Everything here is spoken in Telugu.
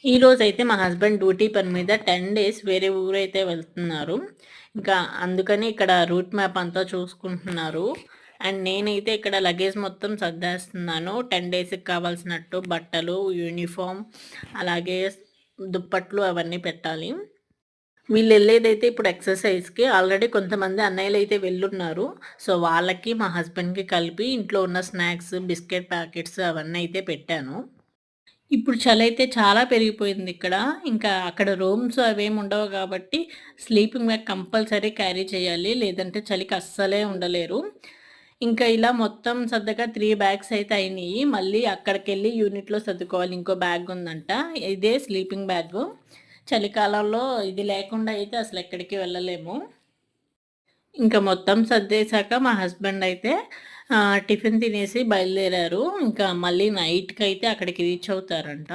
ఈరోజైతే మా హస్బెండ్ డ్యూటీ పని మీద 10 డేస్ వేరే ఊరైతే వెళ్తున్నారు. ఇంకా అందుకని ఇక్కడ రూట్ మ్యాప్ అంతా చూసుకుంటున్నారు. అండ్ నేనైతే ఇక్కడ లగేజ్ మొత్తం సర్దేస్తున్నాను. 10 డేస్‌కి కావాల్సినట్టు బట్టలు, యూనిఫార్మ్, అలాగే దుప్పట్లు అవన్నీ పెట్టాలి. వీళ్ళెళ్ళేదైతే ఇప్పుడు ఎక్సర్‌సైజ్‌కి. ఆల్రెడీ కొంతమంది అన్నయ్యలైతే వెళ్ళున్నారు. సో, వాళ్ళకి, మా హస్బెండ్‌కి కలిపి ఇంట్లో ఉన్న స్నాక్స్, బిస్కెట్ ప్యాకెట్స్ అవన్నీ అయితే పెట్టాను. ఇప్పుడు చలైతే చాలా పెరిగిపోయిందిక్కడ. ఇంకా అక్కడ రూమ్స్ అవేమి ఉండవు గాబట్టి, స్లీపింగ్ బ్యాగ్ కంపల్సరీ క్యారీ చేయాలి. లేదంటే చలికి అస్సలే ఉండలేరు. ఇంకా ఇలా మొత్తం సర్దగా 3 బ్యాగ్స్ అయితే అయినియి. మళ్ళీ అక్కడికెళ్ళి యూనిట్‌లో సర్దుకోవాలి. ఇంకో బ్యాగ్ ఉందంట. ఇదే స్లీపింగ్ బ్యాగు. చలికాలంలో ఇది లేకుండా అయితే అసలెక్కడికి వెళ్ళలేము. ఇంకా మొత్తం సర్దేశాక మా హస్బెండ్ అయితే టిఫిన్ తినేసి బయలుదేరారు. ఇంకా మళ్ళీ నైట్‌కైతే అక్కడికి రీచ్ అవుతారంట.